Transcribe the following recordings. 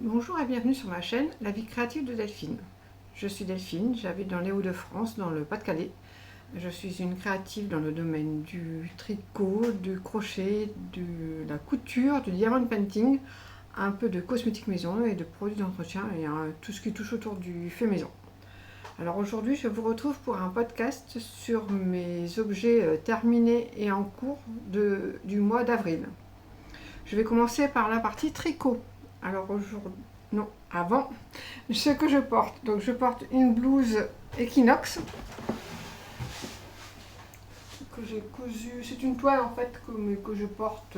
Bonjour et bienvenue sur ma chaîne La vie créative de Delphine. Je suis Delphine, j'habite dans les Hauts-de-France, dans le Pas-de-Calais. Je suis une créative dans le domaine du tricot, du crochet, de la couture, du diamond painting, un peu de cosmétique maison et de produits d'entretien et tout ce qui touche autour du fait maison. Alors aujourd'hui, je vous retrouve pour un podcast sur mes objets terminés et en cours du mois d'avril. Je vais commencer par la partie tricot. Alors aujourd'hui, non, avant, ce que je porte. Donc je porte une blouse Equinox que j'ai cousue. C'est une toile en fait que je porte,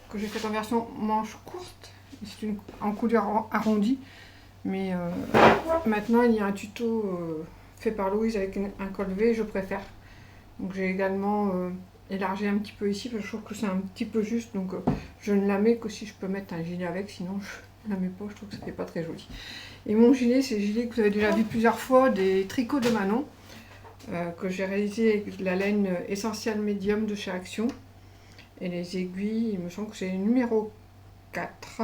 que j'ai faite en version manche courte. C'est en couleur arrondie. Mais maintenant il y a un tuto fait par Louise avec un col V, je préfère. Donc j'ai également élargi un petit peu ici parce que je trouve que c'est un petit peu juste, donc je ne la mets que si je peux mettre un gilet avec, sinon je ne la mets pas, je trouve que ça fait pas très joli. Et mon gilet, c'est le gilet que vous avez déjà vu plusieurs fois, des tricots de Manon, que j'ai réalisé avec la laine Essential Medium de chez Action. Et les aiguilles, il me semble que c'est le numéro 4.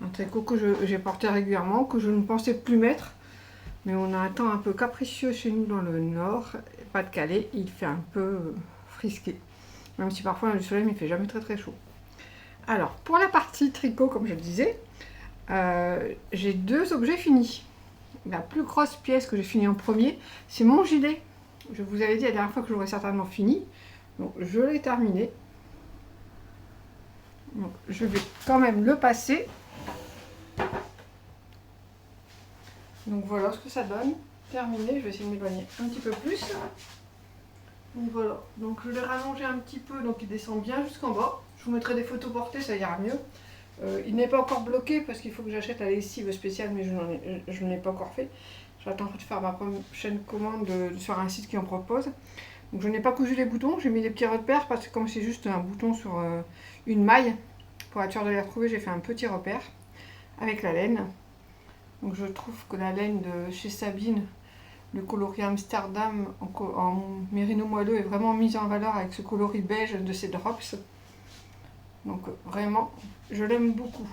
Un tricot que j'ai porté régulièrement, que je ne pensais plus mettre. Mais on a un temps un peu capricieux chez nous dans le nord, Pas-de-Calais, il fait un peu frisqué. Même si parfois le soleil, mais il ne fait jamais très très chaud. Alors, pour la partie tricot, comme je le disais, j'ai deux objets finis. La plus grosse pièce que j'ai finie en premier, c'est mon gilet. Je vous avais dit la dernière fois que j'aurais certainement fini. Donc, je l'ai terminé. Donc, je vais quand même le passer. Donc voilà ce que ça donne. Terminé, je vais essayer de m'éloigner un petit peu plus. Donc voilà, donc je l'ai rallongé un petit peu, donc il descend bien jusqu'en bas. Je vous mettrai des photos portées, ça ira mieux. Il n'est pas encore bloqué parce qu'il faut que j'achète la lessive spéciale, mais je ne l'ai pas encore fait. J'attends de faire ma prochaine commande sur un site qui en propose. Donc je n'ai pas cousu les boutons, j'ai mis des petits repères parce que comme c'est juste un bouton sur une maille, pour être sûr de les retrouver, j'ai fait un petit repère avec la laine. Donc je trouve que la laine de chez Sabine, le coloris Amsterdam en mérino moelleux, est vraiment mise en valeur avec ce coloris beige de ces drops. Donc vraiment, je l'aime beaucoup.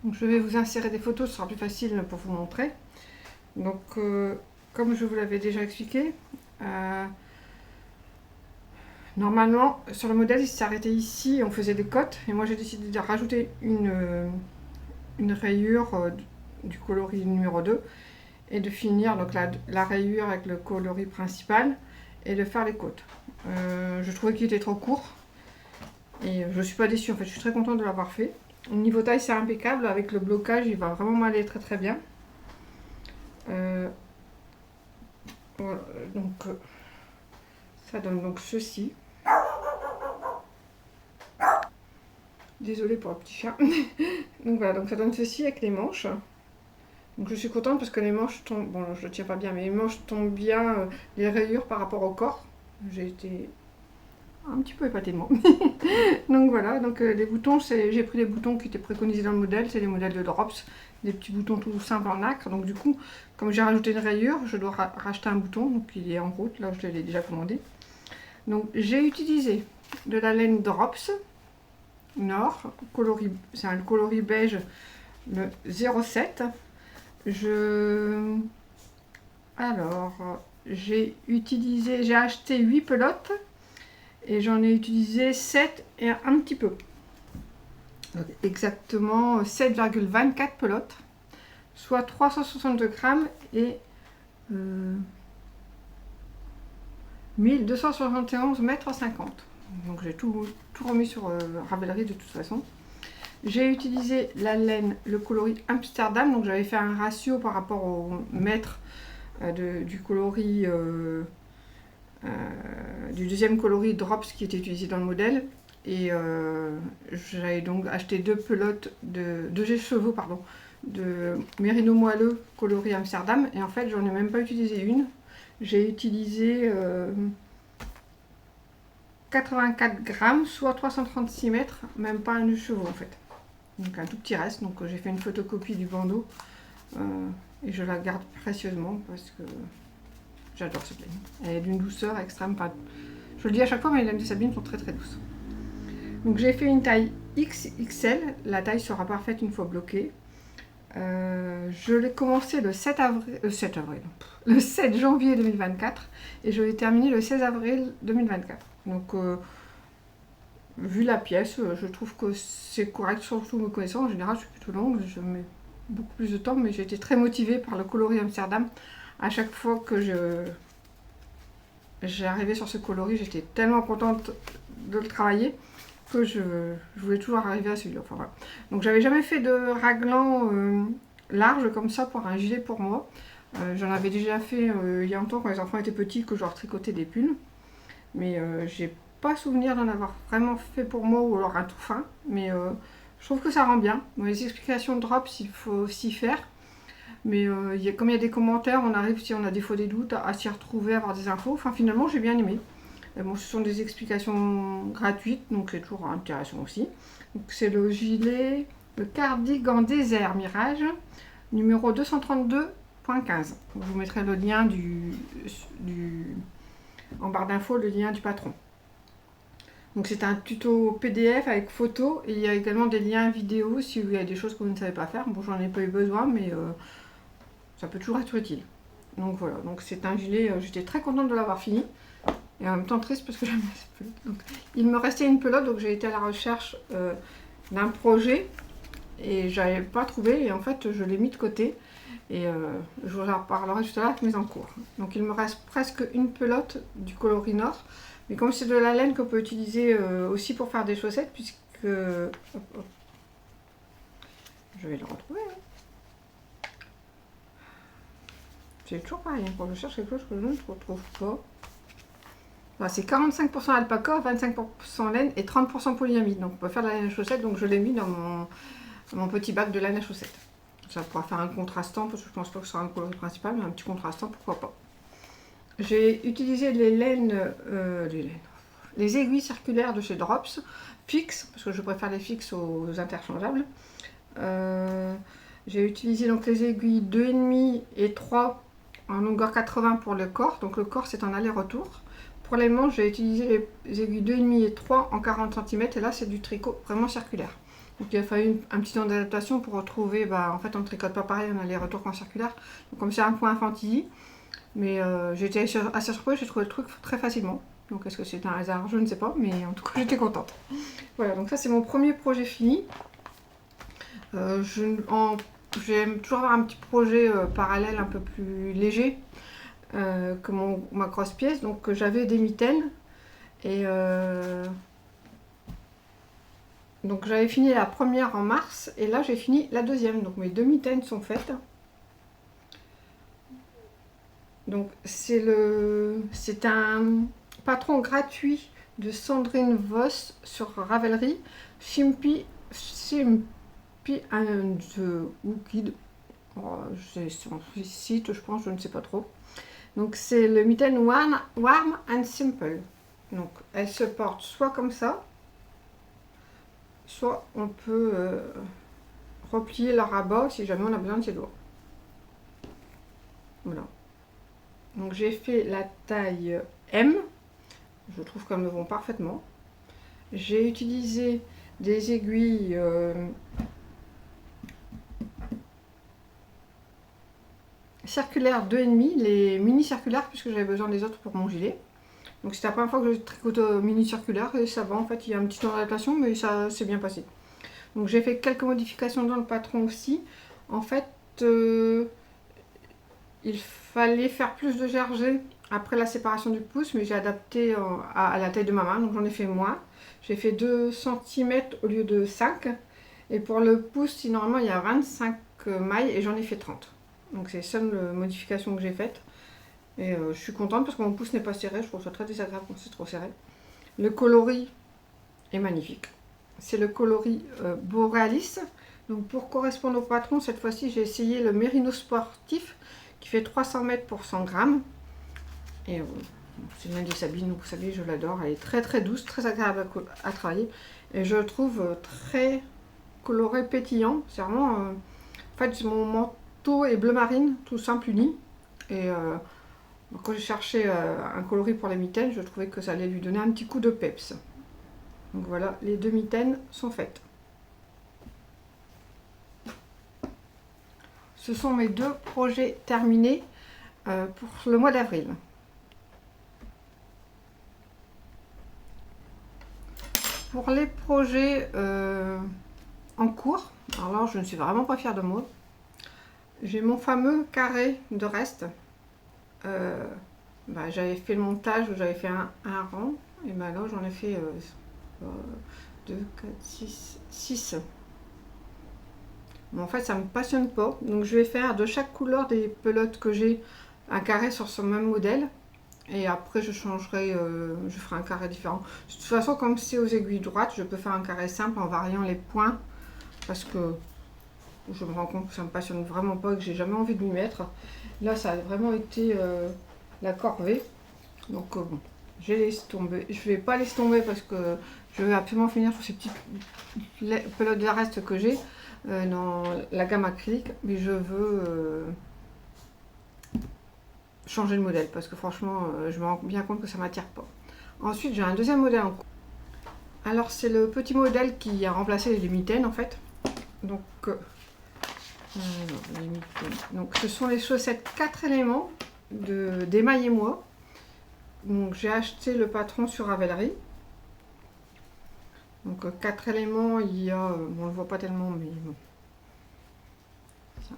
Donc je vais vous insérer des photos, ce sera plus facile pour vous montrer. Donc comme je vous l'avais déjà expliqué, normalement sur le modèle il s'arrêtait ici et on faisait des cottes. Et moi j'ai décidé de rajouter une rayure du coloris numéro 2 et de finir donc la rayure avec le coloris principal et de faire les côtes. Je trouvais qu'il était trop court et je suis pas déçue en fait, je suis très contente de l'avoir fait. Au niveau taille c'est impeccable, avec le blocage il va vraiment m'aller très très bien. Voilà, donc ça donne donc ceci. Désolée pour le petit chat. Donc voilà, donc ça donne ceci avec les manches. Donc je suis contente parce que les manches tombent, bon je le tiens pas bien, mais les manches tombent bien, les rayures par rapport au corps. J'ai été un petit peu épatée de moi. Donc voilà, donc les boutons, j'ai pris les boutons qui étaient préconisés dans le modèle, c'est les modèles de Drops, des petits boutons tout simples en nacre. Donc du coup, comme j'ai rajouté une rayure, je dois racheter un bouton, donc il est en route, là je l'ai déjà commandé. Donc j'ai utilisé de la laine Drops Nord, c'est un coloris beige, le 07. Alors, j'ai acheté 8 pelotes et j'en ai utilisé 7 et un petit peu. Donc, exactement 7,24 pelotes, soit 362 grammes et 1271 mètres 50. Donc j'ai tout remis sur Ravelry de toute façon. J'ai utilisé la laine, le coloris Amsterdam, donc j'avais fait un ratio par rapport au mètre du coloris, du deuxième coloris Drops qui était utilisé dans le modèle. Et j'avais donc acheté deux chevaux de mérino moelleux coloris Amsterdam. Et en fait, j'en ai même pas utilisé une. J'ai utilisé 84 grammes, soit 336 mètres, même pas un chevaux en fait. Donc un tout petit reste, donc j'ai fait une photocopie du bandeau et je la garde précieusement parce que j'adore cette laine. Elle est d'une douceur extrême, je le dis à chaque fois mais les laines de Sabine sont très très douces. Donc j'ai fait une taille XXL, la taille sera parfaite une fois bloquée. Je l'ai commencé le 7 janvier 2024 et je l'ai terminé le 16 avril 2024. Donc vu la pièce, je trouve que c'est correct, surtout me connaissant. En général, je suis plutôt longue, je mets beaucoup plus de temps, mais j'ai été très motivée par le coloris Amsterdam. À chaque fois que j'ai arrivé sur ce coloris, j'étais tellement contente de le travailler que je voulais toujours arriver à celui-là. Enfin, voilà. Donc j'avais jamais fait de raglan large comme ça pour un gilet pour moi. J'en avais déjà fait il y a longtemps quand les enfants étaient petits, que je leur tricotais des pulls. Mais j'ai pas souvenir d'en avoir vraiment fait pour moi ou alors un tout fin. Mais je trouve que ça rend bien. Dans les explications de drops, il faut s'y faire. Mais comme il y a des commentaires, on arrive, si on a des fois des doutes, à s'y retrouver, à avoir des infos. Enfin, finalement, j'ai bien aimé. Bon, ce sont des explications gratuites, donc c'est toujours intéressant aussi. C'est le gilet, le cardigan désert Mirage, numéro 232.15. Je vous mettrai le lien en barre d'infos, le lien du patron. Donc c'est un tuto PDF avec photo et il y a également des liens vidéo si il y a des choses que vous ne savez pas faire. Bon, j'en ai pas eu besoin, mais ça peut toujours être utile. Donc voilà, donc c'est un gilet, j'étais très contente de l'avoir fini. Et en même temps triste parce que j'aime cette pelote. Donc, il me restait une pelote, donc j'ai été à la recherche d'un projet et j'avais pas trouvé. Et en fait, je l'ai mis de côté. Et je vous en reparlerai tout à l'heure avec mes encours. Donc il me reste presque une pelote du coloris Nord. Mais comme c'est de la laine qu'on peut utiliser aussi pour faire des chaussettes, puisque... Hop, hop. Je vais le retrouver. Hein. C'est toujours pareil, quand je cherche quelque chose que je ne retrouve pas. Voilà, c'est 45% alpaca, 25% laine et 30% polyamide. Donc on peut faire de la laine à chaussettes, donc je l'ai mis dans mon petit bac de laine à chaussettes. Ça pourra faire un contrastant, parce que je pense pas que ce sera un coloris principal, mais un petit contrastant, pourquoi pas. J'ai utilisé les aiguilles circulaires de chez Drops, fixes, parce que je préfère les fixes aux interchangeables. J'ai utilisé donc les aiguilles 2,5 et 3 en longueur 80 pour le corps, donc le corps c'est en aller-retour. Pour les manches, j'ai utilisé les aiguilles 2,5 et 3 en 40 cm, et là c'est du tricot vraiment circulaire. Donc il a fallu un petit temps d'adaptation pour retrouver, en fait on ne tricote pas pareil en aller-retour qu'en circulaire. Donc comme c'est un point infantile, mais j'étais assez surprise, j'ai trouvé le truc très facilement. Donc est-ce que c'est un hasard? Je ne sais pas, mais en tout cas j'étais contente. Voilà, donc ça c'est mon premier projet fini. J'aime toujours avoir un petit projet parallèle un peu plus léger que ma grosse pièce. Donc j'avais des mitaines et donc j'avais fini la première en mars et là j'ai fini la deuxième. Donc mes deux mitaines sont faites. Donc c'est un patron gratuit de Sandrine Voss sur Ravelry, Simpy and the Wicked. C'est son site, je pense, je ne sais pas trop. Donc c'est le mitaine Warm and Simple. Donc elle se porte soit comme ça, soit on peut replier le rabat si jamais on a besoin de ses doigts. Voilà. Donc j'ai fait la taille M. Je trouve qu'elles me vont parfaitement. J'ai utilisé des aiguilles circulaires 2,5, les mini circulaires, puisque j'avais besoin des autres pour mon gilet. Donc c'était la première fois que je tricote mini circulaire et ça va, en fait il y a un petit temps d'adaptation, mais ça s'est bien passé. Donc j'ai fait quelques modifications dans le patron aussi. En fait il fallait faire plus de gergé après la séparation du pouce, mais j'ai adapté à la taille de ma main, donc j'en ai fait moins. J'ai fait 2 cm au lieu de 5. Et pour le pouce, si normalement il y a 25 mailles, et j'en ai fait 30. Donc c'est la seule modification que j'ai faite. Et je suis contente parce que mon pouce n'est pas serré, je trouve ça très désagréable quand c'est trop serré. Le coloris est magnifique. C'est le coloris Borealis. Donc pour correspondre au patron, cette fois-ci j'ai essayé le Merino Sportif qui fait 300 mètres pour 100 grammes. Et c'est une de Sabine, vous savez, je l'adore. Elle est très très douce, très agréable à travailler. Et je trouve très coloré, pétillant. C'est vraiment... en fait, mon manteau est bleu marine, tout simple, uni. Et quand j'ai cherché un coloris pour les mitaines, je trouvais que ça allait lui donner un petit coup de peps. Donc voilà, les 2 mitaines sont faites. Ce sont mes 2 projets terminés pour le mois d'avril. Pour les projets en cours, alors là je ne suis vraiment pas fière de moi. J'ai mon fameux carré de reste. J'avais fait le montage, j'avais fait un rang, et là j'en ai fait 2, 4, 6. Mais en fait ça me passionne pas, donc je vais faire de chaque couleur des pelotes que j'ai un carré sur ce même modèle, et après je changerai, je ferai un carré différent. De toute façon, comme c'est aux aiguilles droites, je peux faire un carré simple en variant les points, parce que je me rends compte que ça me passionne vraiment pas, que j'ai jamais envie de m'y mettre. Là ça a vraiment été la corvée, donc bon, je laisse tomber. Je vais pas laisser tomber parce que je veux absolument finir sur ces petites pelotes de reste que j'ai dans la gamme acrylique, mais je veux changer de modèle parce que franchement je me rends bien compte que ça m'attire pas. Ensuite j'ai un deuxième modèle en cours. Alors c'est le petit modèle qui a remplacé les mitaines en fait. Donc donc ce sont les chaussettes 4 éléments d'Emaille-et-moi. Donc j'ai acheté le patron sur Ravelry. Donc 4 éléments, il y a, on le voit pas tellement, mais bon,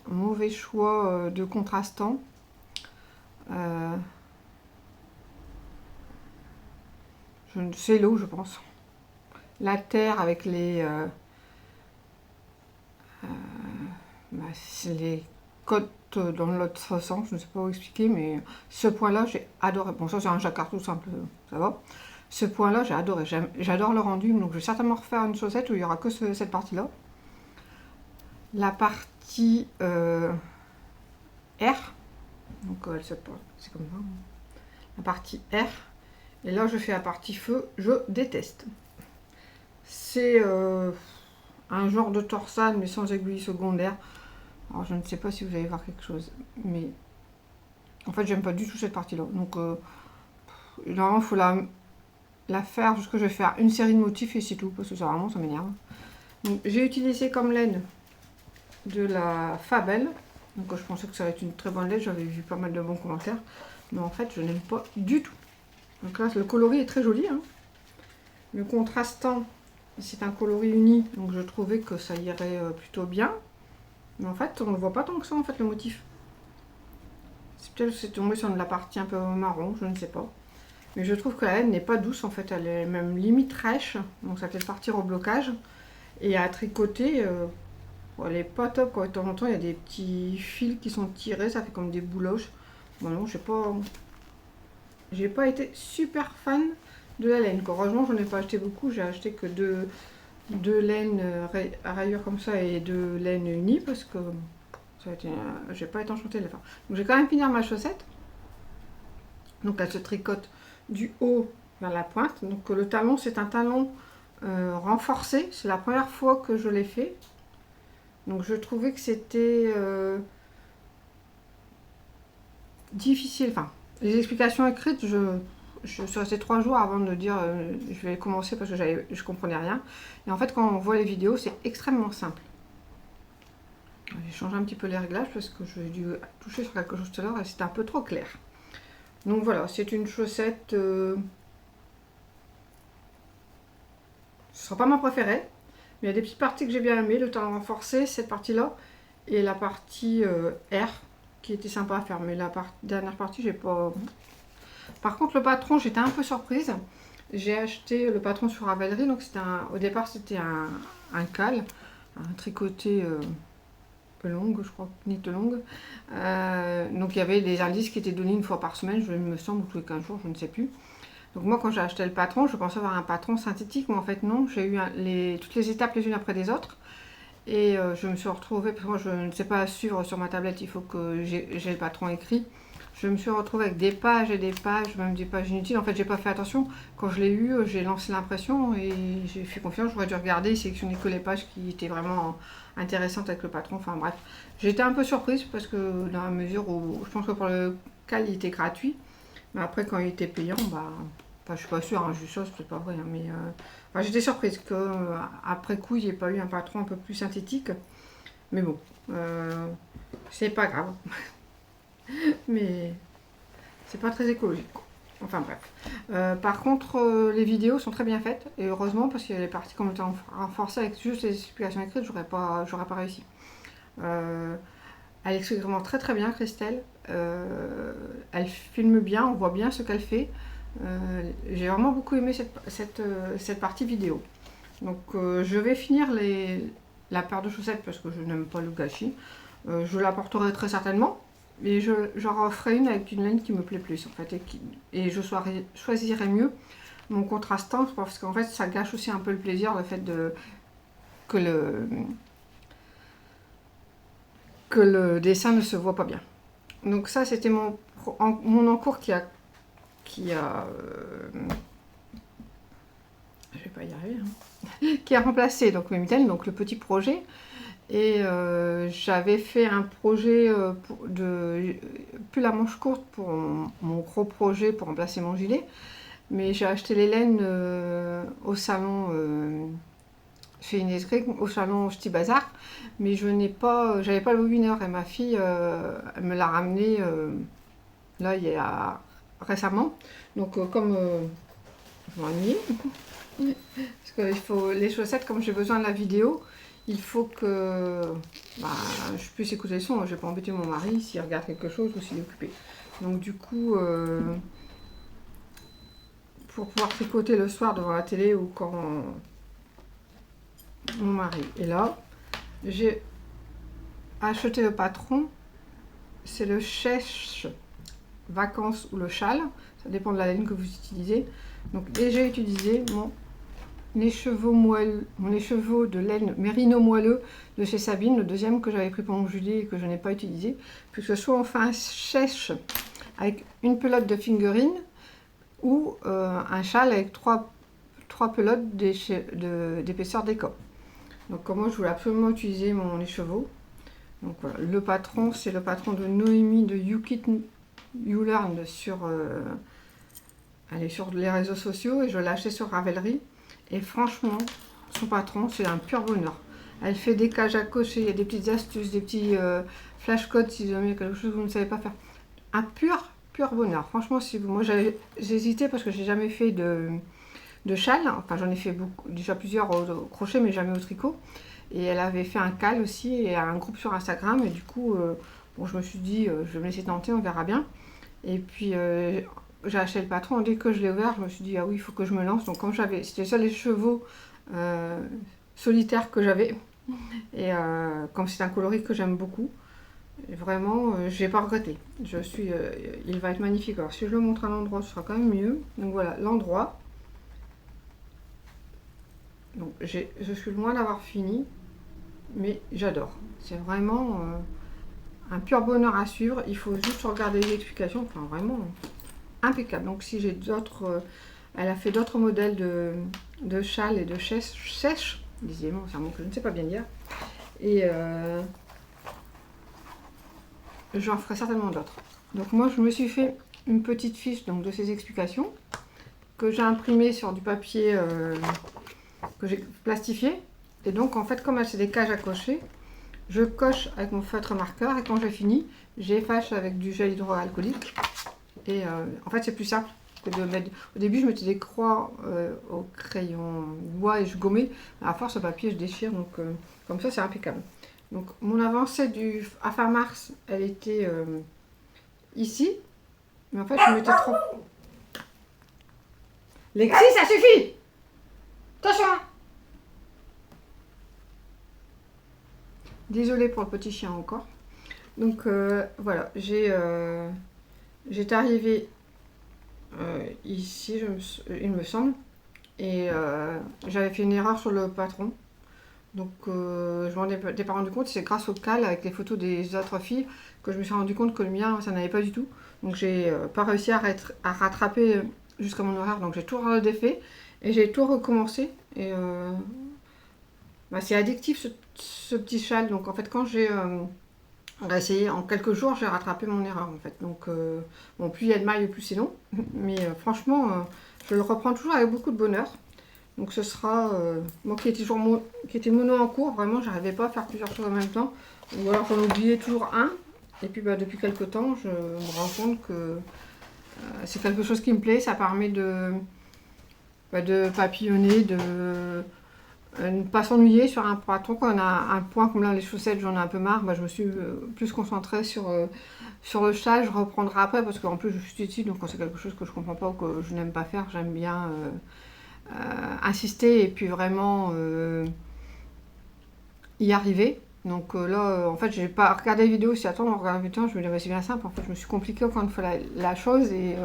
un mauvais choix de contrastant. C'est l'eau, je pense. La terre avec les côtes dans l'autre sens, je ne sais pas où expliquer, mais ce point-là, j'ai adoré. Bon, ça c'est un jacquard tout simple, ça va. Ce point-là, j'ai adoré. J'adore le rendu, donc je vais certainement refaire une chaussette où il n'y aura que cette partie-là. La partie R, donc elle se porte, c'est comme ça. La partie R, et là je fais la partie feu, je déteste. C'est un genre de torsade, mais sans aiguille secondaire. Alors je ne sais pas si vous allez voir quelque chose, mais en fait j'aime pas du tout cette partie-là. Donc normalement il faut la faire jusqu'à je vais faire une série de motifs et c'est tout, parce que ça vraiment ça m'énerve. Donc j'ai utilisé comme laine de la Fabel, donc je pensais que ça allait être une très bonne laine, j'avais vu pas mal de bons commentaires, mais en fait je n'aime pas du tout. Donc là le coloris est très joli, hein. Le contrastant c'est un coloris uni, donc je trouvais que ça irait plutôt bien, mais en fait on ne voit pas tant que ça en fait le motif. C'est peut-être que c'est tombé sur de la partie un peu marron, je ne sais pas. Mais je trouve que la laine n'est pas douce en fait, elle est même limite rêche, donc ça peut partir au blocage. Et à tricoter, elle est pas top quoi. De temps en temps il y a des petits fils qui sont tirés, ça fait comme des bouloches. Bon non, j'ai pas été super fan de la laine. Heureusement j'en ai pas acheté beaucoup, j'ai acheté que deux laines à rayures comme ça et 2 laines unies parce que j'ai pas été enchantée de la faire. Donc j'ai quand même fini ma chaussette. Donc elle se tricote du haut vers la pointe. Donc le talon c'est un talon renforcé. C'est la première fois que je l'ai fait. Donc je trouvais que c'était difficile. Enfin, les explications écrites, je suis restée 3 jours avant de dire je vais commencer parce que je comprenais rien. Et en fait quand on voit les vidéos c'est extrêmement simple. J'ai changé un petit peu les réglages parce que j'ai dû toucher sur quelque chose tout à l'heure et c'était un peu trop clair. Donc voilà, c'est une chaussette. Ce sera pas ma préférée, mais il y a des petites parties que j'ai bien aimées. Le talon renforcé, cette partie-là, et la partie R qui était sympa à faire. Mais la dernière partie, j'ai pas. Par contre, le patron, j'étais un peu surprise. J'ai acheté le patron sur Ravelry, donc au départ c'était un cal, un tricoté longue, je crois, knit longue. Donc il y avait des indices qui étaient donnés une fois par semaine, je me semble, ou tous les 15 jours, je ne sais plus. Donc moi quand j'ai acheté le patron, je pensais avoir un patron synthétique, mais en fait non, j'ai eu toutes les étapes les unes après les autres. Et je me suis retrouvée, parce que moi je ne sais pas suivre sur ma tablette, il faut que j'ai le patron écrit. Je me suis retrouvée avec des pages et des pages, même des pages inutiles. En fait, j'ai pas fait attention. Quand je l'ai eu, j'ai lancé l'impression et j'ai fait confiance. J'aurais dû regarder et sélectionner que les pages qui étaient vraiment intéressantes avec le patron. Enfin bref, j'étais un peu surprise parce que dans la mesure où je pense que pour le cal, il était gratuit. Mais après, quand il était payant, bah Enfin, je suis pas sûre, hein, je dis ça, c'est peut-être pas vrai, hein, mais enfin, j'étais surprise qu'après coup, il n'y ait pas eu un patron un peu plus synthétique. Mais bon, c'est pas grave. Mais c'est pas très écologique, quoi. Enfin bref. Par contre, les vidéos sont très bien faites, et heureusement, parce qu'il y a des parties qu'on était renforcées avec juste les explications écrites, j'aurais pas réussi. Elle explique vraiment très très bien, Christelle. Elle filme bien, on voit bien ce qu'elle fait. J'ai vraiment beaucoup aimé cette partie vidéo. Donc je vais finir la paire de chaussettes parce que je n'aime pas le gâchis. Je la porterai très certainement. Et j'en referai une avec une laine qui me plaît plus en fait. Et je choisirai mieux mon contrastant parce qu'en fait ça gâche aussi un peu le plaisir, le fait que le dessin ne se voit pas bien. Donc ça c'était mon encours qui a je vais pas y arriver, hein, qui a remplacé donc mes mitaines, donc le petit projet. Et j'avais fait un projet de pull à manches courtes pour mon gros projet pour remplacer mon gilet. Mais j'ai acheté les laines au salon chez Inès Gray, au salon Ch'ti Bazar. Mais j'avais pas le bobineur et ma fille elle me l'a ramené là il y a récemment. Donc comme je m'ennuie, parce que les chaussettes, comme j'ai besoin de la vidéo, il faut que je puisse écouter le son. Je n'ai pas embêté mon mari s'il regarde quelque chose ou s'il est occupé. Donc du coup, pour pouvoir tricoter le soir devant la télé ou quand mon mari est là, j'ai acheté le patron. C'est le Chèche Vacances ou le châle. Ça dépend de la laine que vous utilisez. Donc j'ai utilisé mon écheveau de laine mérino moelleux de chez Sabine, le deuxième que j'avais pris pour mon gilet et que je n'ai pas utilisé, puisque soit on fait un chèche avec une pelote de fingering ou un châle avec trois pelotes d'épaisseur d'écot. Donc moi je voulais absolument utiliser mon écheveau. Donc voilà, le patron c'est le patron de Noémie de You Learn sur elle est sur les réseaux sociaux et je l'ai acheté sur Ravelry. Et franchement, son patron, c'est un pur bonheur. Elle fait des cages à cocher, il y a des petites astuces, des petits flash codes si jamais il y a quelque chose que vous ne savez pas faire. Un pur bonheur. Franchement, moi j'ai hésité parce que j'ai jamais fait de châle. Enfin, j'en ai fait déjà plusieurs au crochet, mais jamais au tricot. Et elle avait fait un cal aussi et un groupe sur Instagram. Et du coup, bon, je me suis dit, je vais me laisser tenter, on verra bien. Et puis, j'ai acheté le patron. Dès que je l'ai ouvert, je me suis dit, ah oui, il faut que je me lance. Donc, comme c'était le seul écheveau solitaire que j'avais. Et comme c'est un coloris que j'aime beaucoup, vraiment, je n'ai pas regretté. Il va être magnifique. Alors, si je le montre à l'endroit, ce sera quand même mieux. Donc, voilà, l'endroit. Donc, je suis loin d'avoir fini, mais j'adore. C'est vraiment un pur bonheur à suivre. Il faut juste regarder les explications. Enfin, vraiment impeccable. Donc, si j'ai d'autres... elle a fait d'autres modèles de châles et de sèches. Décidément, c'est un mot que je ne sais pas bien dire. Et j'en ferai certainement d'autres. Donc, moi, je me suis fait une petite fiche donc, de ces explications que j'ai imprimée sur du papier que j'ai plastifié. Et donc, en fait, comme c'est des cages à cocher, je coche avec mon feutre marqueur et quand j'ai fini, j'efface avec du gel hydroalcoolique. Et en fait, c'est plus simple que de mettre... Au début, je mettais des croix au crayon bois et je gommais. À force, le papier, je déchire. Donc, comme ça, c'est impeccable. Donc, mon avancée à fin mars, elle était ici. Mais en fait, je mettais trop... Lexi, ça suffit! Attention! Désolée pour le petit chien encore. Donc voilà, j'étais arrivée ici, il me semble, et j'avais fait une erreur sur le patron. Donc je m'en étais pas rendu compte, c'est grâce au cal avec les photos des autres filles que je me suis rendu compte que le mien, ça n'allait pas du tout. Donc j'ai pas réussi à rattraper jusqu'à mon horaire, donc j'ai tout redéfait et j'ai tout recommencé. Et c'est addictif ce petit châle, donc en fait quand j'ai essayé en quelques jours, j'ai rattrapé mon erreur en fait. Donc bon, plus il y a de mailles, plus c'est long, mais franchement Je le reprends toujours avec beaucoup de bonheur. Donc ce sera, moi qui était mono en cours, vraiment j'arrivais pas à faire plusieurs choses en même temps. Ou alors j'en oubliais toujours un. Et puis depuis quelques temps, je me rends compte que c'est quelque chose qui me plaît. Ça permet de papillonner, de ne pas s'ennuyer sur un patron. Quand on a un point comme là, les chaussettes, j'en ai un peu marre. Je me suis plus concentrée sur le châle. Je reprendrai après parce qu'en plus je suis ici, donc quand c'est quelque chose que je comprends pas ou que je n'aime pas faire, j'aime bien insister et puis vraiment y arriver. Donc là, en fait, j'ai pas regardé la vidéo. Si attends, on regarde la vidéo, je me dis, c'est bien simple. En fait, je me suis compliquée encore une fois la chose et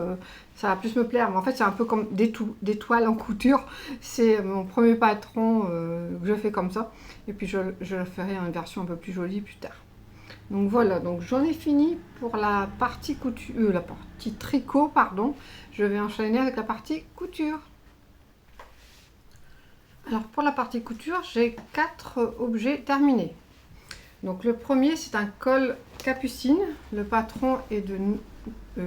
ça va plus me plaire. Mais en fait, c'est un peu comme des toiles en couture. C'est mon premier patron que je fais comme ça. Et puis, je le ferai en version un peu plus jolie plus tard. Donc voilà, donc j'en ai fini pour la partie couture, la partie tricot, pardon. Je vais enchaîner avec la partie couture. Alors pour la partie couture, j'ai 4 objets terminés. Donc le premier, c'est un col capucine. Le patron est de, je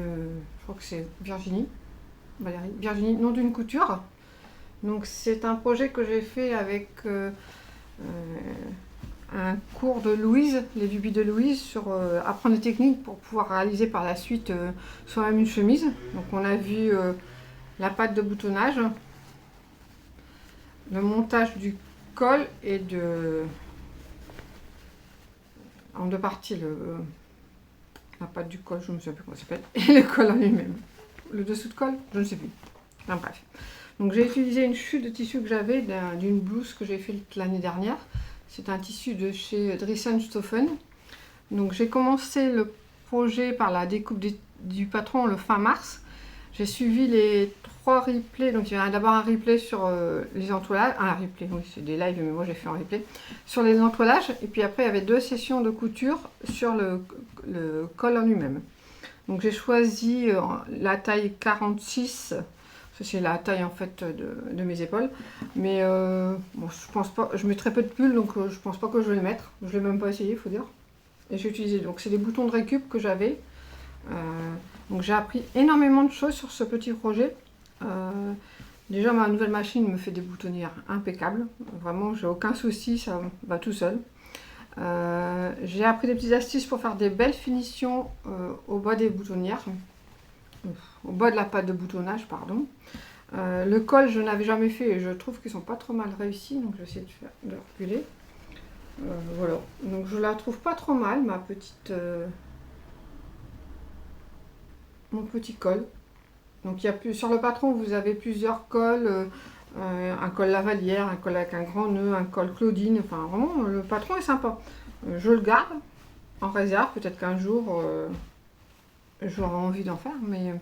crois que c'est Virginie, Valérie, Virginie, nom d'une couture. Donc c'est un projet que j'ai fait avec un cours de Louise, les lubies de Louise, sur apprendre des techniques pour pouvoir réaliser par la suite soi-même une chemise. Donc on a vu la patte de boutonnage, le montage du col et en 2 parties la patte du col, je ne sais plus comment ça s'appelle, et le col en lui-même. Le dessous de col, je ne sais plus. Enfin bref. Donc j'ai utilisé une chute de tissu que j'avais d'une blouse que j'ai faite l'année dernière. C'est un tissu de chez Dresden-Stoffen. Donc j'ai commencé le projet par la découpe du patron le fin mars. J'ai suivi les 3 replays. Donc il y a d'abord un replay sur les entoilages. Un replay, oui, c'est des lives, mais moi j'ai fait un replay. Sur les entoilages. Et puis après, il y avait 2 sessions de couture sur le col en lui-même. Donc j'ai choisi la taille 46. C'est la taille en fait de mes épaules. Mais bon, je pense pas. Je mets très peu de pull, donc je pense pas que je vais le mettre. Je l'ai même pas essayé, il faut dire. Et j'ai utilisé. Donc c'est des boutons de récup que j'avais. Donc j'ai appris énormément de choses sur ce petit projet. Déjà ma nouvelle machine me fait des boutonnières impeccables. Vraiment, j'ai aucun souci, ça va tout seul. J'ai appris des petites astuces pour faire des belles finitions au bas des boutonnières. Au bas de la patte de boutonnage, pardon. Le col, je n'avais jamais fait et je trouve qu'ils sont pas trop mal réussis, donc je vais essayer de reculer. Voilà, donc je la trouve pas trop mal, ma petite, mon petit col. Donc il y a plus, sur le patron, vous avez plusieurs cols, un col Lavalière, un col avec un grand nœud, un col Claudine. Enfin vraiment, le patron est sympa. Je le garde en réserve, peut-être qu'un jour j'aurai envie d'en faire, mais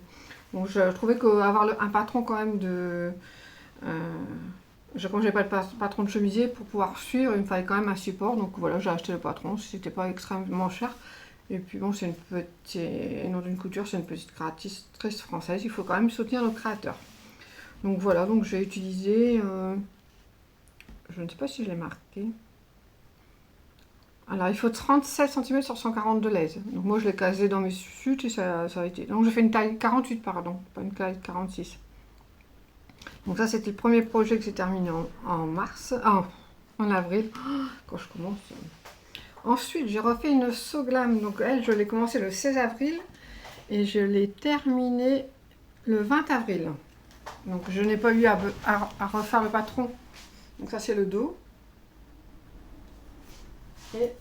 bon, je trouvais qu'avoir un patron quand même de... Comme j'avais pas de patron de chemisier, pour pouvoir suivre, il me fallait quand même un support. Donc voilà, j'ai acheté le patron, c'était pas extrêmement cher. Et puis bon, c'est une petite... nom d'une couture, c'est une petite créatrice française, il faut quand même soutenir nos créateurs. Donc voilà, donc j'ai utilisé... je ne sais pas si je l'ai marqué. Alors, il faut 37 cm sur 140 de l'aise. Donc, moi, je l'ai casé dans mes chutes et ça a été. Donc, j'ai fait une taille 48, pardon, pas une taille 46. Donc, ça, c'était le premier projet que j'ai terminé en mars. En avril, quand je commence. Ensuite, j'ai refait une So Glam. Donc, elle, je l'ai commencé le 16 avril et je l'ai terminée le 20 avril. Donc, je n'ai pas eu à refaire le patron. Donc, ça, c'est le dos. Et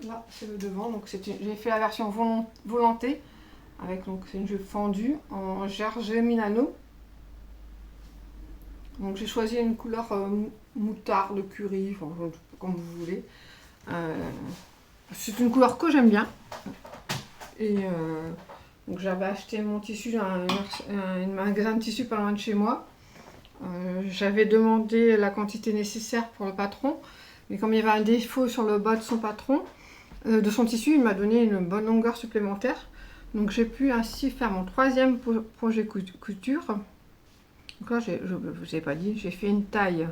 là, c'est le devant. Donc j'ai fait la version volantée avec, donc c'est une jupe fendue en Gerger Milano. Donc j'ai choisi une couleur moutarde, curry, enfin, comme vous voulez. C'est une couleur que j'aime bien. Et donc j'avais acheté mon tissu dans un magasin de tissu pas loin de chez moi. J'avais demandé la quantité nécessaire pour le patron. Mais comme il y avait un défaut sur le bas de son patron, de son tissu, il m'a donné une bonne longueur supplémentaire. Donc j'ai pu ainsi faire mon 3e projet couture. Donc là, je ne vous ai pas dit, j'ai fait une taille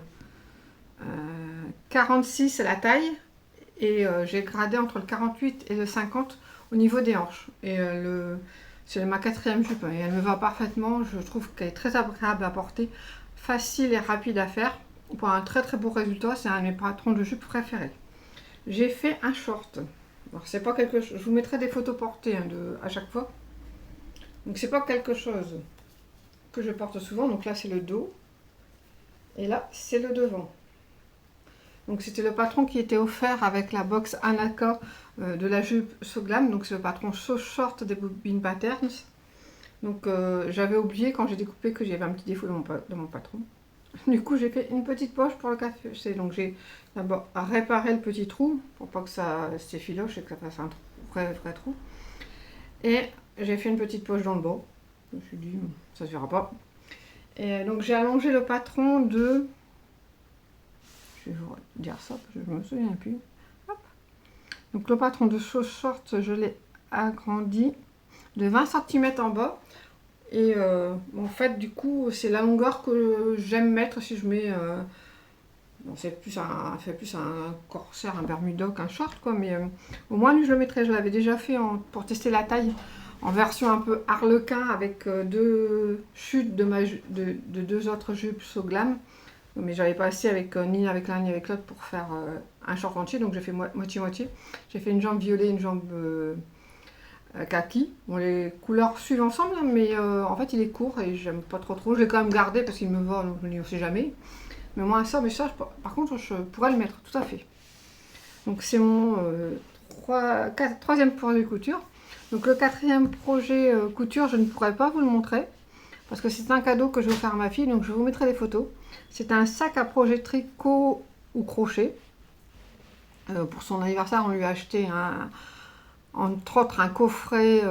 46 à la taille. Et j'ai gradé entre le 48 et le 50 au niveau des hanches. Et C'est ma 4e jupe et elle me va parfaitement. Je trouve qu'elle est très agréable à porter, facile et rapide à faire. Pour un très très beau résultat, c'est un de mes patrons de jupe préférés. J'ai fait un short. Alors c'est pas quelque chose. Je vous mettrai des photos portées hein, à chaque fois. Donc c'est pas quelque chose que je porte souvent. Donc là c'est le dos et là c'est le devant. Donc c'était le patron qui était offert avec la box Anaka de la jupe So Glam. Donc c'est le patron So Short des Bobine Patterns. Donc j'avais oublié quand j'ai découpé que j'avais un petit défaut de mon patron. Du coup j'ai fait une petite poche pour le café. Donc j'ai d'abord réparé le petit trou pour pas que ça s'effiloche et que ça fasse un vrai trou. Et j'ai fait une petite poche dans le bas. Je me suis dit ça se verra pas. Et donc j'ai allongé le patron de... Je vais vous dire ça parce que je me souviens plus. Hop. Donc le patron de So Short, je l'ai agrandi de 20 cm en bas. Et en fait, du coup, c'est la longueur que j'aime mettre si je mets... bon, c'est plus fait plus un corsaire, un bermuda qu'un short, quoi. Mais au moins, lui, je le mettrais. Je l'avais déjà fait pour tester la taille en version un peu harlequin avec 2 chutes de 2 autres jupes So Glam. Mais j'avais pas assez ni avec l'un ni avec l'autre pour faire un short entier. Donc j'ai fait moitié-moitié. J'ai fait une jambe violet, une jambe... kaki. Bon, les couleurs suivent ensemble, hein, mais en fait il est court et j'aime pas trop. Je l'ai quand même gardé parce qu'il me va, donc je me dis on sait jamais. Mais moi ça, par contre je pourrais le mettre tout à fait. Donc c'est mon 3e projet couture. Donc le 4e projet couture, je ne pourrais pas vous le montrer parce que c'est un cadeau que je vais faire à ma fille, donc je vous mettrai des photos. C'est un sac à projet tricot ou crochet. Pour son anniversaire, on lui a acheté entre autres un coffret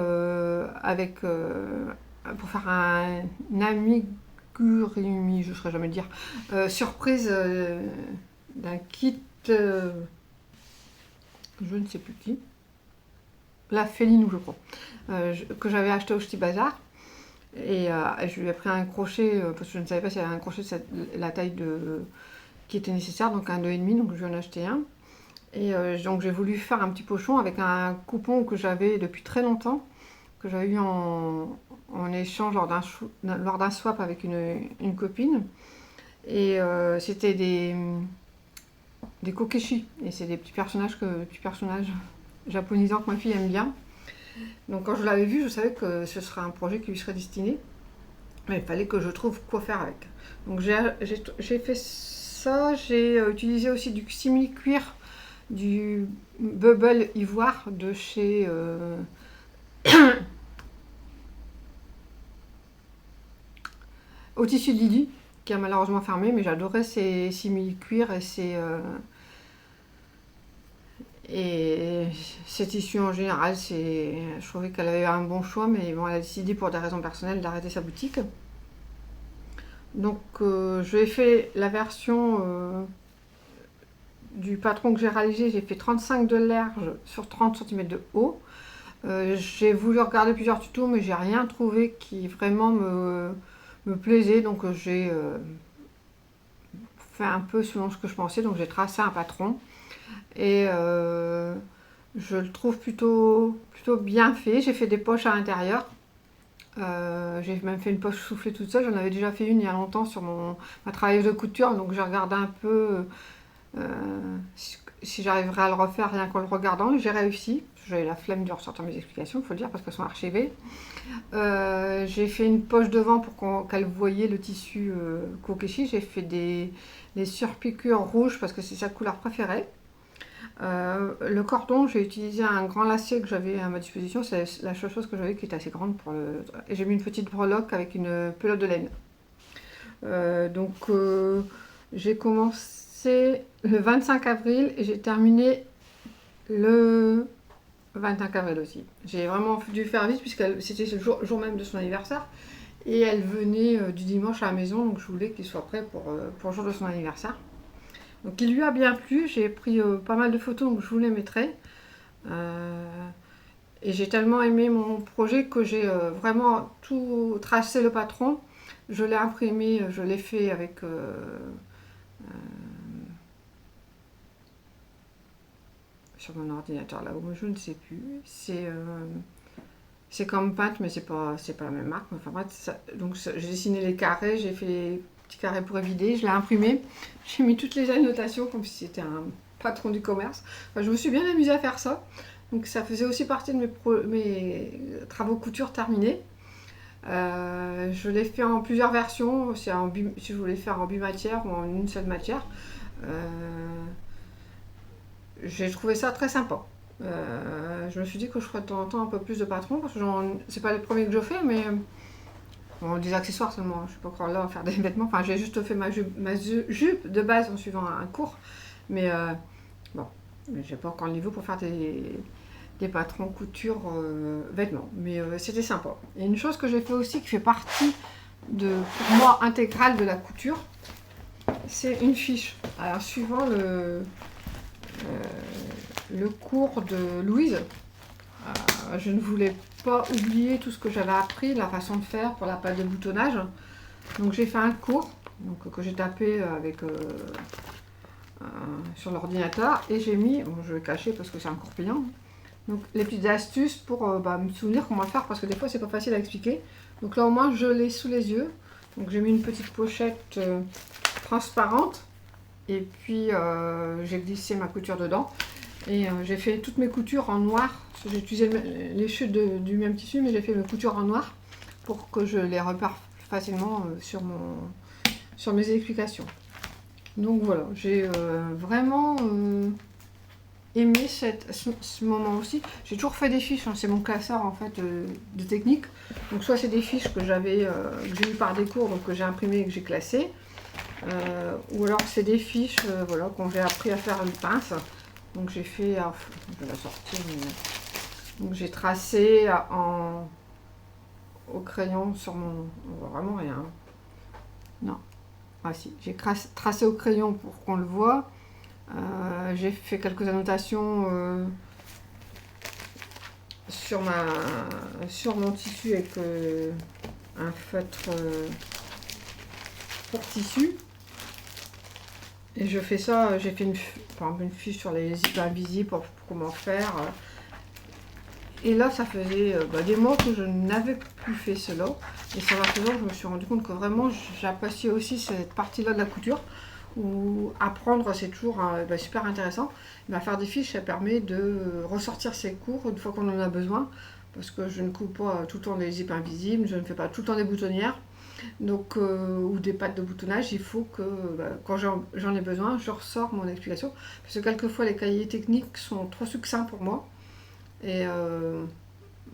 pour faire un amigurumi, je ne saurais jamais le dire, surprise d'un kit, je ne sais plus qui, la Félinou je crois, que j'avais acheté au Ch'ti Bazar. Et je lui ai pris un crochet, parce que je ne savais pas s'il y avait un crochet de la taille qui était nécessaire, donc un 2,5, donc je lui en ai acheté un. Et donc j'ai voulu faire un petit pochon avec un coupon que j'avais depuis très longtemps, que j'avais eu en échange lors d'un swap avec une copine. Et c'était des kokeshi. Et c'est des petits personnages japonisants que ma fille aime bien. Donc quand je l'avais vu, je savais que ce serait un projet qui lui serait destiné. Mais il fallait que je trouve quoi faire avec. Donc j'ai fait ça, j'ai utilisé aussi du simili-cuir, du Bubble Ivoire de chez au tissu de Lily, qui a malheureusement fermé, mais j'adorais ces simili-cuir et ces tissus en général. Je trouvais qu'elle avait un bon choix, mais bon, elle a décidé pour des raisons personnelles d'arrêter sa boutique. Donc je vais fait la version du patron que j'ai réalisé. J'ai fait 35 de large sur 30 cm de haut. J'ai voulu regarder plusieurs tutos, mais j'ai rien trouvé qui vraiment me plaisait. Donc j'ai fait un peu selon ce que je pensais. Donc j'ai tracé un patron. Et je le trouve plutôt bien fait. J'ai fait des poches à l'intérieur. J'ai même fait une poche soufflée toute seule. J'en avais déjà fait une il y a longtemps sur ma travailleuse de couture. Donc j'ai regardé un peu si j'arriverais à le refaire rien qu'en le regardant. J'ai réussi. J'avais la flemme de ressortir mes explications, il faut le dire, parce qu'elles sont archivées. J'ai fait une poche devant pour qu'elle voyait le tissu kokeshi. J'ai fait des surpiqûres rouges parce que c'est sa couleur préférée. Le cordon, j'ai utilisé un grand lacet que j'avais à ma disposition. C'est la seule chose que j'avais qui était assez grande pour le... Et j'ai mis une petite breloque avec une pelote de laine. Donc j'ai commencé le 25 avril et j'ai terminé le 25 avril aussi. J'ai vraiment dû faire vite puisque c'était le jour même de son anniversaire. Et elle venait du dimanche à la maison, donc je voulais qu'il soit prêt pour le jour de son anniversaire. Donc il lui a bien plu, j'ai pris pas mal de photos, donc je vous les mettrai. Et j'ai tellement aimé mon projet que j'ai vraiment tout tracé le patron. Je l'ai imprimé, je l'ai fait avec sur mon ordinateur là où je ne sais plus. C'est C'est comme Paint, mais c'est pas la même marque. Enfin bref, donc j'ai dessiné les carrés, j'ai fait les petits carrés pour évider, je l'ai imprimé. J'ai mis toutes les annotations comme si c'était un patron du commerce. Enfin, je me suis bien amusée à faire ça. Donc ça faisait aussi partie de mes travaux couture terminés. Je l'ai fait en plusieurs versions, si je voulais faire en bimatière ou en une seule matière. J'ai trouvé ça très sympa. Je me suis dit que je ferais de temps en temps un peu plus de patrons, parce que c'est pas les premiers que je fais, mais bon, des accessoires seulement. Je suis pas encore là à faire des vêtements. Enfin, j'ai juste fait ma jupe de base en suivant un cours, mais bon, j'ai pas encore le niveau pour faire des patrons couture vêtements. Mais c'était sympa. Et une chose que j'ai fait aussi qui fait partie pour moi intégrale de la couture, c'est une fiche. Alors suivant le cours de Louise, je ne voulais pas oublier tout ce que j'avais appris, la façon de faire pour la pâte de boutonnage. Donc j'ai fait un cours que j'ai tapé sur l'ordinateur et j'ai mis, bon, je vais cacher parce que c'est un cours payant, donc les petites astuces pour me souvenir comment le faire, parce que des fois c'est pas facile à expliquer. Donc là au moins je l'ai sous les yeux. Donc j'ai mis une petite pochette transparente et puis j'ai glissé ma couture dedans et j'ai fait toutes mes coutures en noir. J'ai utilisé les chutes du même tissu, mais j'ai fait mes coutures en noir pour que je les repère facilement sur mes explications. Donc voilà, j'ai vraiment aimé ce moment aussi. J'ai toujours fait des fiches, hein, c'est mon classeur en fait de technique. Donc soit c'est des fiches que j'ai eues par des cours, donc que j'ai imprimé et que j'ai classées, ou alors c'est des fiches voilà, quand j'ai appris à faire une pince. Donc j'ai fait, je vais la sortir, donc j'ai tracé au crayon sur mon, on voit vraiment rien. Non, ah si, j'ai tracé au crayon pour qu'on le voit. J'ai fait quelques annotations sur mon tissu avec un feutre pour tissu. Et je fais ça, j'ai fait une fiche sur les zips invisibles pour comment faire. Et là, ça faisait des mois que je n'avais plus fait cela. Et ça va faisant, je me suis rendu compte que vraiment, j'appréciais aussi cette partie-là de la couture. Où apprendre, c'est toujours super intéressant. Faire des fiches, ça permet de ressortir ses cours une fois qu'on en a besoin. Parce que je ne coupe pas tout le temps des zips invisibles, je ne fais pas tout le temps des boutonnières. Donc, ou des pattes de boutonnage, il faut que quand j'en ai besoin, je ressors mon explication. Parce que quelquefois, les cahiers techniques sont trop succincts pour moi. Et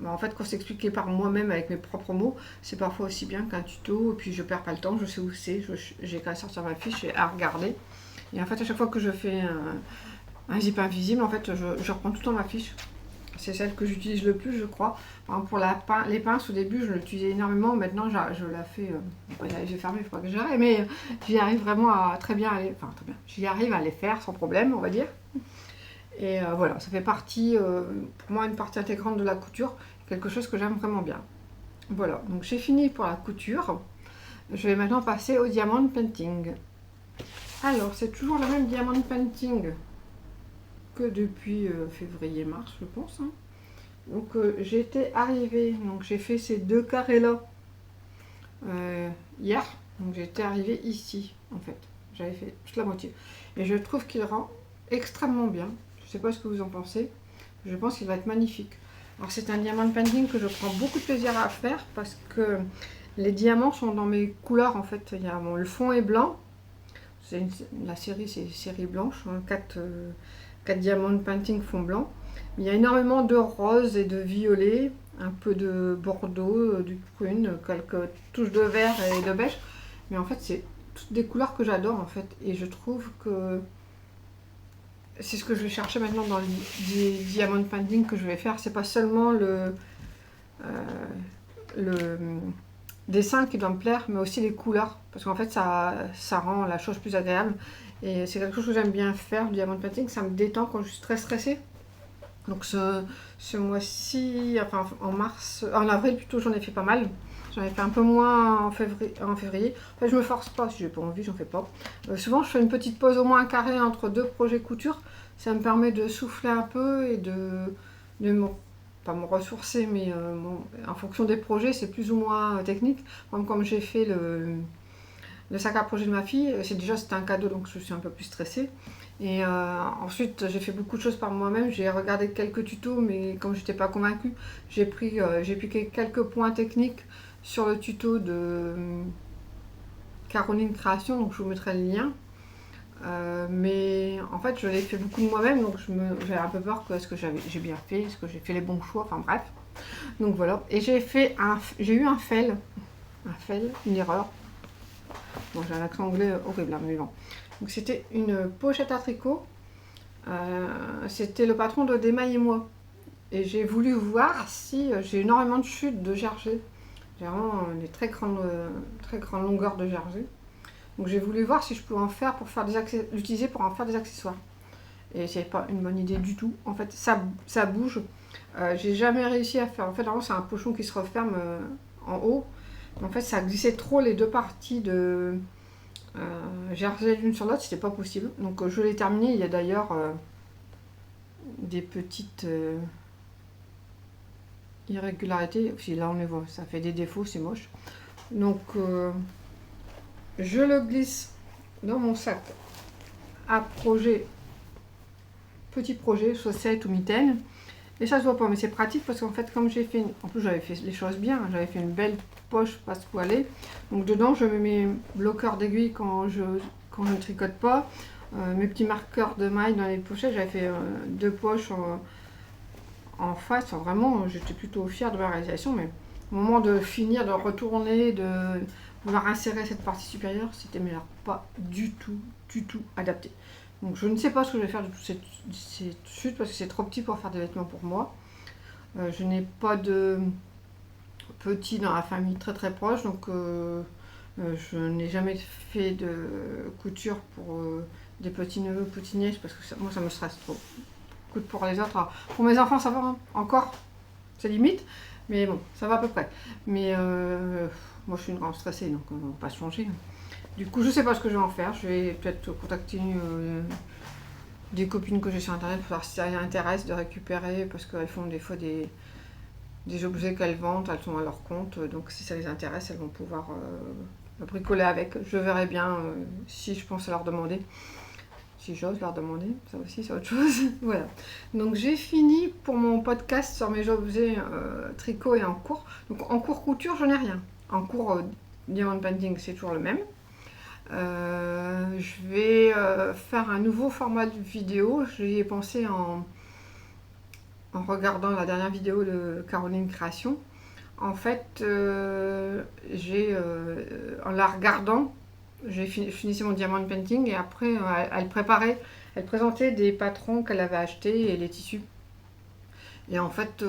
en fait, quand c'est expliqué par moi-même avec mes propres mots, c'est parfois aussi bien qu'un tuto. Et puis je perds pas le temps, je sais où c'est, j'ai qu'à sortir ma fiche et à regarder. Et en fait, à chaque fois que je fais un zip invisible, en fait, je reprends tout le temps ma fiche. C'est celle que j'utilise le plus, je crois. Par exemple, pour les pinces, au début, je l'utilisais énormément. Maintenant, je la fais. J'ai fermé, il faut pas que j'arrête. Mais j'y arrive vraiment à très bien. Très bien. J'y arrive à les faire sans problème, on va dire. Et voilà, ça fait partie, pour moi, une partie intégrante de la couture. Quelque chose que j'aime vraiment bien. Voilà, donc j'ai fini pour la couture. Je vais maintenant passer au diamond painting. Alors, c'est toujours le même diamond painting que depuis février-mars, je pense. Hein. Donc, j'étais arrivée, donc j'ai fait ces deux carrés-là hier. Donc, j'étais arrivée ici, en fait. J'avais fait toute la moitié. Et je trouve qu'il rend extrêmement bien. Je ne sais pas ce que vous en pensez. Je pense qu'il va être magnifique. Alors, c'est un diamond painting que je prends beaucoup de plaisir à faire parce que les diamants sont dans mes couleurs, en fait. Le fond est blanc. La série, c'est série blanche. Hein, 4 diamond painting fond blanc. Il y a énormément de rose et de violet, un peu de bordeaux, du prune, quelques touches de vert et de beige. Mais en fait, c'est toutes des couleurs que j'adore, en fait. Et je trouve que c'est ce que je vais chercher maintenant dans les diamond painting que je vais faire. C'est pas seulement le dessin qui doit me plaire, mais aussi les couleurs. Parce qu'en fait, ça rend la chose plus agréable. Et c'est quelque chose que j'aime bien faire, le diamond painting. Ça me détend quand je suis très stressée. Donc ce mois-ci, enfin en avril plutôt, j'en ai fait pas mal. J'en ai fait un peu moins en février. En fait, je me force pas, si j'ai pas envie, j'en fais pas. Souvent, je fais une petite pause au moins un carré entre deux projets couture. Ça me permet de souffler un peu et de me pas me ressourcer, mais en fonction des projets, c'est plus ou moins technique. Comme j'ai fait le sac à projet de ma fille, c'était un cadeau, donc je suis un peu plus stressée. Et ensuite, j'ai fait beaucoup de choses par moi-même. J'ai regardé quelques tutos, mais comme je n'étais pas convaincue, j'ai piqué quelques points techniques sur le tuto de Caroline Création, donc je vous mettrai le lien. Mais en fait, je l'ai fait beaucoup de moi-même, donc j'avais un peu peur que est-ce que j'ai bien fait, est-ce que j'ai fait les bons choix, enfin bref. Donc voilà. Et j'ai eu un fail, une erreur. Bon, j'ai un accent anglais horrible, hein, mais bon. Donc c'était une pochette à tricot. C'était le patron de Démaille et moi. Et j'ai voulu voir si j'ai énormément de chutes de jersey. J'ai vraiment des très grandes longueurs de jersey. Donc j'ai voulu voir si je pouvais l'utiliser pour en faire des accessoires. Et c'est pas une bonne idée du tout. En fait, ça bouge. J'ai jamais réussi à faire. En fait, normalement, c'est un pochon qui se referme en haut. En fait, ça glissait trop les deux parties de jersey l'une sur l'autre. C'était pas possible. Donc je l'ai terminé. Il y a d'ailleurs des petites irrégularités. Si là on les voit, ça fait des défauts, c'est moche. Donc je le glisse dans mon sac à projet, petit projet, chaussettes ou mitaines. Et ça se voit pas, mais c'est pratique parce qu'en fait, comme j'ai fait, en plus j'avais fait les choses bien, j'avais fait une belle poche passepoilée. Donc dedans, je mets mes bloqueurs d'aiguilles quand je ne tricote pas, mes petits marqueurs de mailles dans les pochettes. J'avais fait 2 poches en face. Enfin, vraiment, j'étais plutôt fière de ma réalisation, mais au moment de finir, de retourner, de vouloir insérer cette partie supérieure, c'était pas du tout adapté. Donc je ne sais pas ce que je vais faire de toute cette chute parce que c'est trop petit pour faire des vêtements pour moi. Je n'ai pas de petits dans la famille très proche, donc je n'ai jamais fait de couture pour des petits neveux, petites nièces parce que moi ça me stresse trop. Écoute, pour les autres, pour mes enfants ça va hein, encore, c'est limite, mais bon, ça va à peu près. Mais moi je suis une grande stressée, donc on va pas changer. Du coup, je sais pas ce que je vais en faire. Je vais peut-être contacter des copines que j'ai sur internet pour voir si ça les intéresse de récupérer, parce qu'elles font des fois des objets qu'elles vendent, elles sont à leur compte, donc si ça les intéresse, elles vont pouvoir bricoler avec. Je verrai bien si je pense à leur demander. Si j'ose leur demander, ça aussi c'est autre chose. Voilà. Donc j'ai fini pour mon podcast sur mes objets tricot et en cours. Donc en cours couture, je n'ai rien. En cours diamond painting, c'est toujours le même. Je vais faire un nouveau format de vidéo. J'y ai pensé en regardant la dernière vidéo de Caroline Création. En fait, en la regardant, j'ai fini mon diamond painting et après elle présentait des patrons qu'elle avait achetés et les tissus. Et en fait,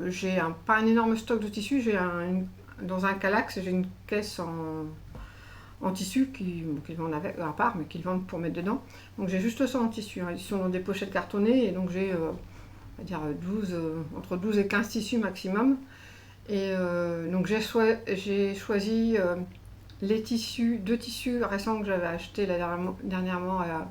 j'ai pas un énorme stock de tissus, dans un Calax, j'ai une caisse en tissu qu'ils vendent à part, mais qu'ils vendent pour mettre dedans. Donc j'ai juste ça en tissu. Hein. Ils sont dans des pochettes cartonnées et donc j'ai on va dire entre 12 et 15 tissus maximum. Et donc j'ai choisi les tissus, 2 tissus récents que j'avais achetés dernièrement à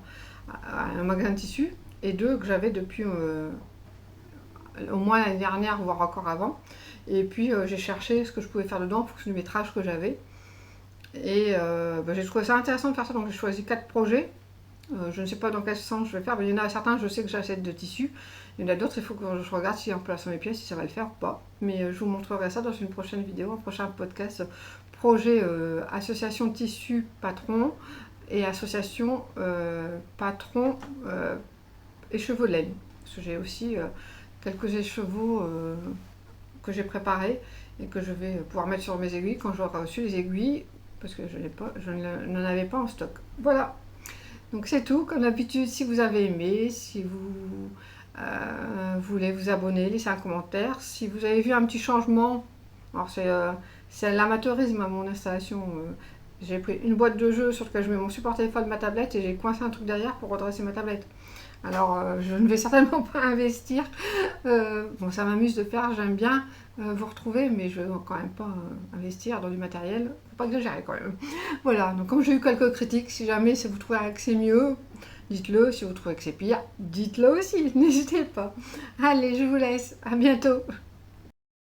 un magasin de tissus et 2 que j'avais depuis au moins l'année dernière, voire encore avant. Et puis j'ai cherché ce que je pouvais faire dedans en fonction du métrage que j'avais. Et j'ai trouvé ça intéressant de faire ça, donc j'ai choisi 4 projets. Je ne sais pas dans quel sens je vais faire, mais il y en a certains, je sais que j'achète de tissus. Il y en a d'autres, il faut que je regarde si en plaçant mes pièces, si ça va le faire ou pas. Mais je vous montrerai ça dans une prochaine vidéo, un prochain podcast. Projet association de tissus patron et association patron écheveau de laine. Parce que j'ai aussi quelques écheveaux que j'ai préparés et que je vais pouvoir mettre sur mes aiguilles quand j'aurai reçu les aiguilles. Parce que je n'en avais pas en stock. Voilà. Donc c'est tout. Comme d'habitude, si vous avez aimé, si vous voulez vous abonner, laisser un commentaire. Si vous avez vu un petit changement, alors c'est l'amateurisme à mon installation. J'ai pris une boîte de jeux sur laquelle je mets mon support téléphone, ma tablette, et j'ai coincé un truc derrière pour redresser ma tablette. Alors je ne vais certainement pas investir. Bon, ça m'amuse de faire, j'aime bien vous retrouver, mais je ne vais quand même pas investir dans du matériel. Faut pas exagérer quand même. Voilà, donc comme j'ai eu quelques critiques, si jamais vous trouvez que c'est mieux, dites-le. Si vous trouvez que c'est pire, dites-le aussi, n'hésitez pas. Allez, je vous laisse, à bientôt.